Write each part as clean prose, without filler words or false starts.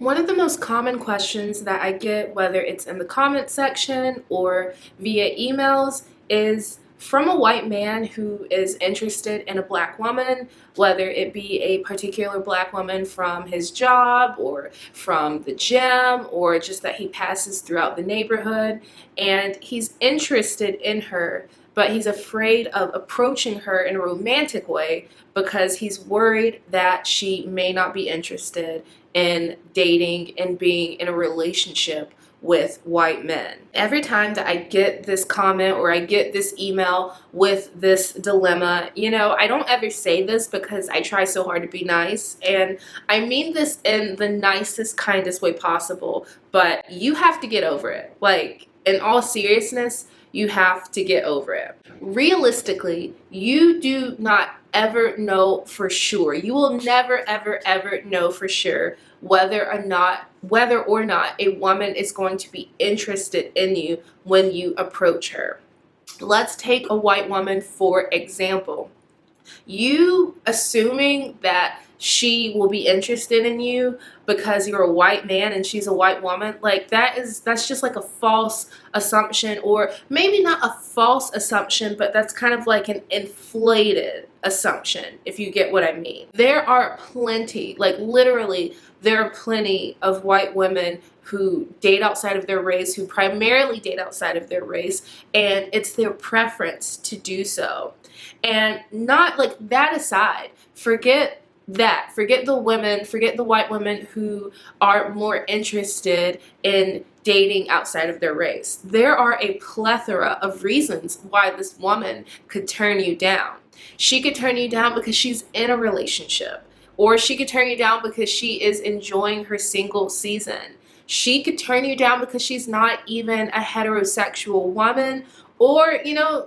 One of the most common questions that I get, whether it's in the comment section or via emails, is from a white man who is interested in a black woman, whether it be a particular black woman from his job or from the gym or just that he passes throughout the neighborhood, and he's interested in her, but he's afraid of approaching her in a romantic way because he's worried that she may not be interested in dating and being in a relationship with white men. Every time that I get this comment or I get this email with this dilemma, I don't ever say this because I try so hard to be nice, and I mean this in the nicest, kindest way possible, but you have to get over it. Like, in all seriousness, you have to get over it. Realistically, you do not ever know for sure. You will never, ever, ever know for sure whether or not a woman is going to be interested in you when you approach her. Let's take a white woman for example. You assuming that she will be interested in you because you're a white man and she's a white woman, like that's just like a false assumption, or maybe not a false assumption, but that's kind of like an inflated assumption, if you get what I mean. There are plenty, like literally there are plenty of white women who date outside of their race, who primarily date outside of their race, and it's their preference to do so. And not like that aside, forget that. Forget the women, forget the white women who are more interested in dating outside of their race. There are a plethora of reasons why this woman could turn you down. She could turn you down because she's in a relationship, or she could turn you down because she is enjoying her single season. She could turn you down because she's not even a heterosexual woman, or,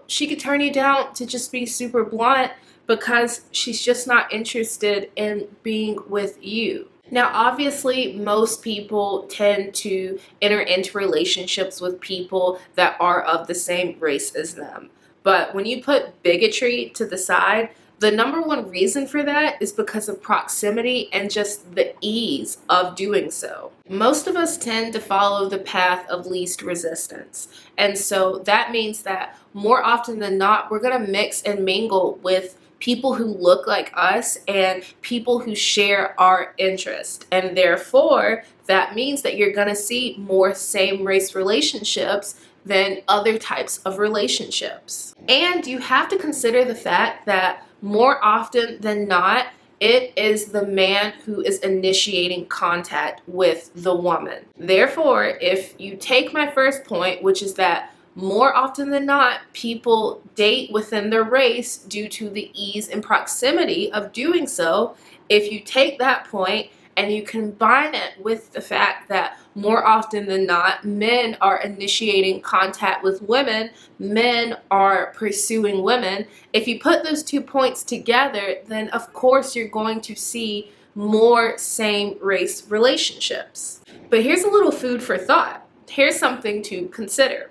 she could turn you down to just be super blunt because she's just not interested in being with you. Now, obviously, most people tend to enter into relationships with people that are of the same race as them. But when you put bigotry to the side, the number one reason for that is because of proximity and just the ease of doing so. Most of us tend to follow the path of least resistance. And so that means that more often than not, we're going to mix and mingle with people who look like us and people who share our interest. And therefore, that means that you're going to see more same-race relationships than other types of relationships. And you have to consider the fact that more often than not, it is the man who is initiating contact with the woman. Therefore, if you take my first point, which is that more often than not, people date within their race due to the ease and proximity of doing so, if you take that point and you combine it with the fact that more often than not, men are initiating contact with women, men are pursuing women. If you put those 2 points together, then of course you're going to see more same-race relationships. But here's a little food for thought. Here's something to consider.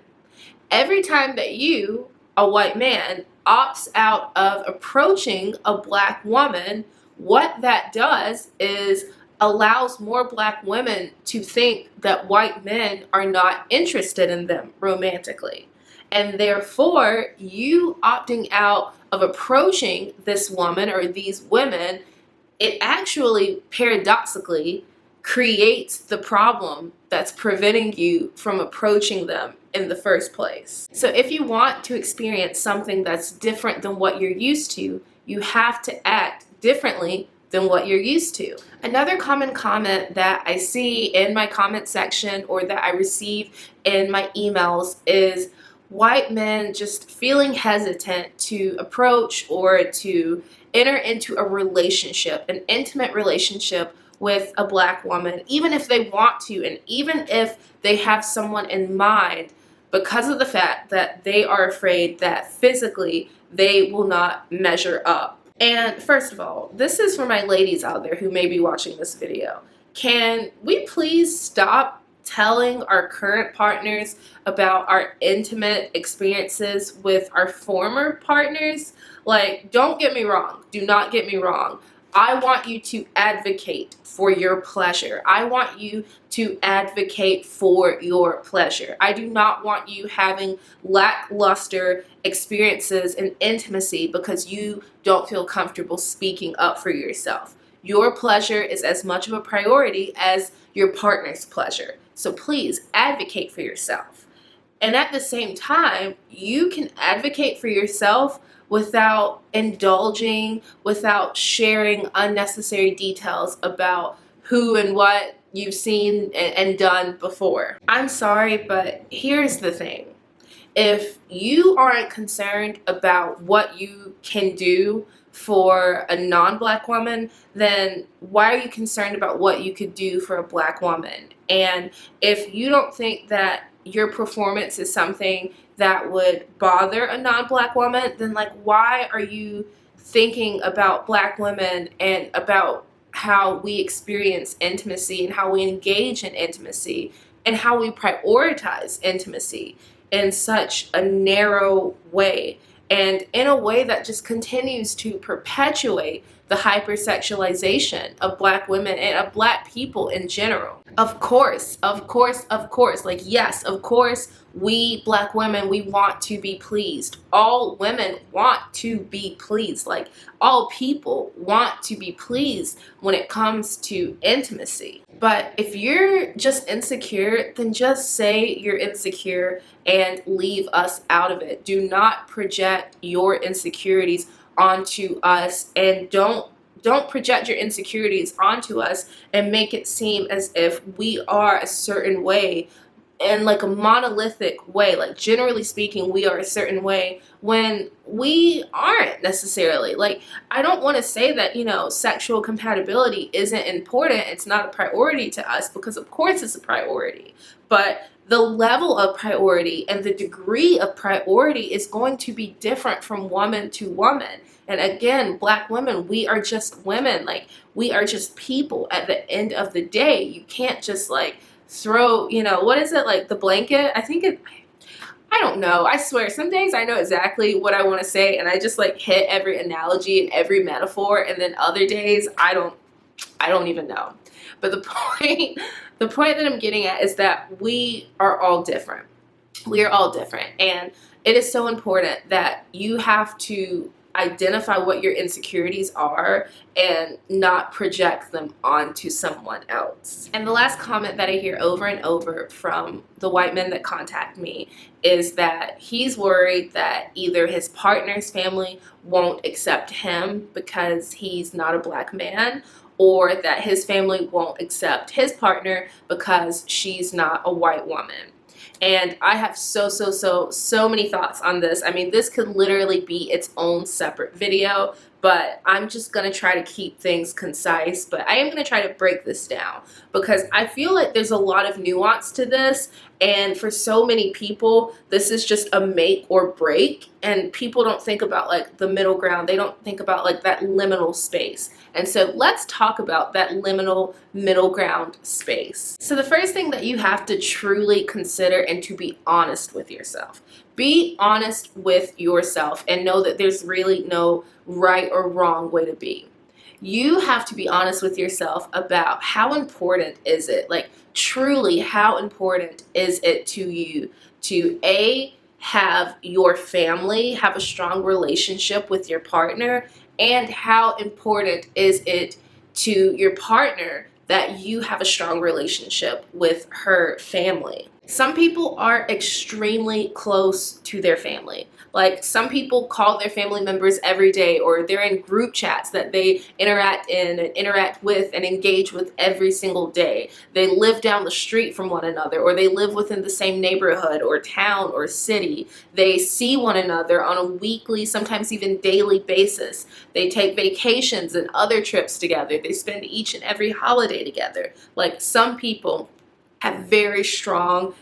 Every time that you, a white man, opts out of approaching a black woman, what that does is allows more black women to think that white men are not interested in them romantically. And therefore, you opting out of approaching this woman or these women, it actually paradoxically creates the problem that's preventing you from approaching them in the first place. So if you want to experience something that's different than what you're used to, you have to act differently than what you're used to. Another common comment that I see in my comment section or that I receive in my emails is white men just feeling hesitant to approach or to enter into a relationship, an intimate relationship with a black woman, even if they want to and even if they have someone in mind, because of the fact that they are afraid that physically they will not measure up. And first of all, this is for my ladies out there who may be watching this video. Can we please stop telling our current partners about our intimate experiences with our former partners? Like, don't get me wrong. Do not get me wrong. I want you to advocate for your pleasure. I want you to advocate for your pleasure. I do not want you having lackluster experiences in intimacy because you don't feel comfortable speaking up for yourself. Your pleasure is as much of a priority as your partner's pleasure. So please advocate for yourself. And at the same time, you can advocate for yourself without indulging, without sharing unnecessary details about who and what you've seen and done before. I'm sorry, but here's the thing. If you aren't concerned about what you can do for a non-black woman, then why are you concerned about what you could do for a black woman? And if you don't think that your performance is something that would bother a non-black woman, then like why are you thinking about black women and about how we experience intimacy and how we engage in intimacy and how we prioritize intimacy in such a narrow way, and in a way that just continues to perpetuate the hypersexualization of black women and of black people in general? Of course, like yes, of course, we black women, we want to be pleased. All women want to be pleased. Like all people want to be pleased when it comes to intimacy. But if you're just insecure, then just say you're insecure and leave us out of it. Do not project your insecurities onto us, and don't project your insecurities onto us and make it seem as if we are a certain way, in like a monolithic way, like generally speaking we are a certain way when we aren't necessarily. Like I don't want to say that, you know, sexual compatibility isn't important, it's not a priority to us, because of course it's a priority, but the level of priority and the degree of priority is going to be different from woman to woman. And again, black women, we are just women. Like we are just people at the end of the day. You can't just like throw, you know, what is it, like the blanket? I don't know. I swear, some days I know exactly what I want to say and I just like hit every analogy and every metaphor, and then other days I don't even know. But the point that I'm getting at is that we are all different. We are all different, and it is so important that you have to identify what your insecurities are and not project them onto someone else. And the last comment that I hear over and over from the white men that contact me is that he's worried that either his partner's family won't accept him because he's not a black man, or that his family won't accept his partner because she's not a white woman. And I have so many thoughts on this. I mean, this could literally be its own separate video, but I'm just gonna try to keep things concise. But I am gonna try to break this down because I feel like there's a lot of nuance to this, and for so many people this is just a make or break, and people don't think about like the middle ground. They don't think about like that liminal space. And so let's talk about that liminal middle ground space. So the first thing that you have to truly consider and to be honest with yourself. Be honest with yourself and know that there's really no right or wrong way to be. You have to be honest with yourself about how important is it, like truly how important is it to you to have your family, have a strong relationship with your partner, and how important is it to your partner that you have a strong relationship with her family. Some people are extremely close to their family. Like some people call their family members every day, or they're in group chats that they interact in and interact with and engage with every single day. They live down the street from one another, or they live within the same neighborhood or town or city. They see one another on a weekly, sometimes even daily basis. They take vacations and other trips together. They spend each and every holiday together. Like some people have very strong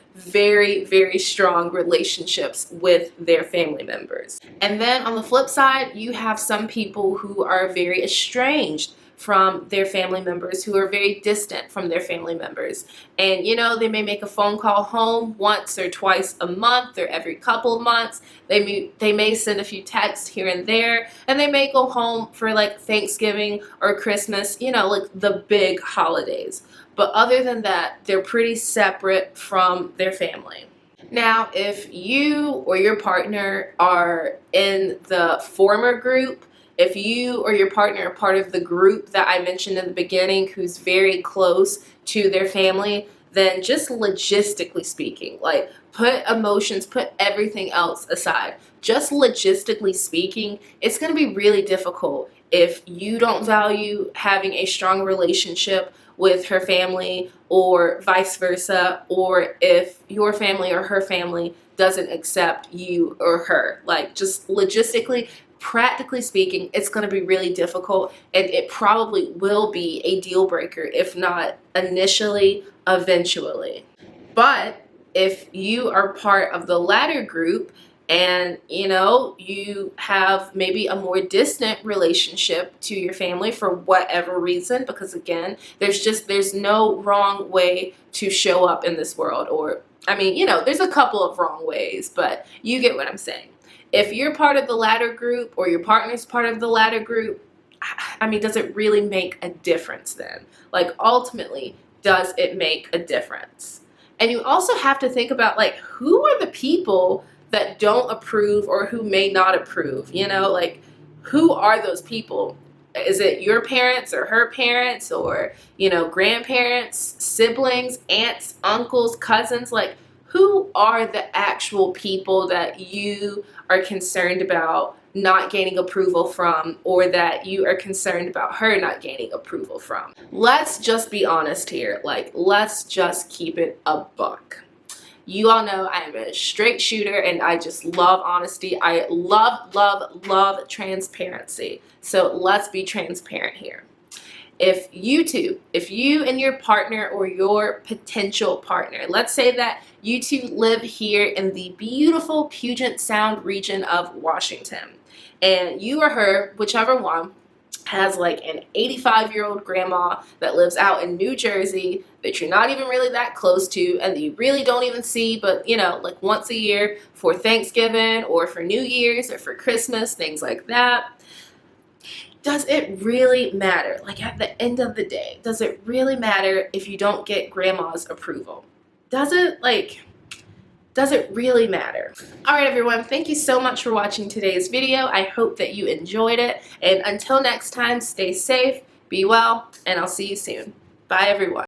relationships with their family members. And then on the flip side, you have some people who are very estranged from their family members, who are very distant from their family members. And you know, they may make a phone call home once or twice a month or every couple of months. They may send a few texts here and there, and they may go home for like Thanksgiving or Christmas, you know, like the big holidays. But other than that, they're pretty separate from their family. Now, if you or your partner are in the former group, if you or your partner are part of the group that I mentioned in the beginning, who's very close to their family, then just logistically speaking, like put emotions, put everything else aside. Just logistically speaking, it's going to be really difficult if you don't value having a strong relationship with her family, or vice versa, or if your family or her family doesn't accept you or her. Like, just logistically, practically speaking, it's going to be really difficult, and it probably will be a deal breaker, if not initially, eventually. But if you are part of the latter group, and you know, you have maybe a more distant relationship to your family for whatever reason, because again, there's no wrong way to show up in this world. Or I mean, you know, there's a couple of wrong ways, but you get what I'm saying. If you're part of the latter group, or your partner's part of the latter group, I mean, does it really make a difference then? Like, ultimately, does it make a difference? And you also have to think about, like, who are the people that don't approve or who may not approve? You know, like, who are those people? Is it your parents or her parents, or, you know, grandparents, siblings, aunts, uncles, cousins? Like, who are the actual people that you are concerned about not gaining approval from, or that you are concerned about her not gaining approval from? Let's just be honest here. Like, let's just keep it a buck. You all know I am a straight shooter, and I just love honesty. I love, love, love transparency. So let's be transparent here. If you and your partner, or your potential partner, let's say that you two live here in the beautiful Puget Sound region of Washington, and you or her, whichever one, has like an 85-year-old grandma that lives out in New Jersey that you're not even really that close to, and that you really don't even see but, you know, like once a year for Thanksgiving or for New Year's or for Christmas, things like that. Does it really matter? Like, at the end of the day, does it really matter if you don't get grandma's approval? Does it really matter? All right, everyone, thank you so much for watching today's video. I hope that you enjoyed it. And until next time, stay safe, be well, and I'll see you soon. Bye, everyone.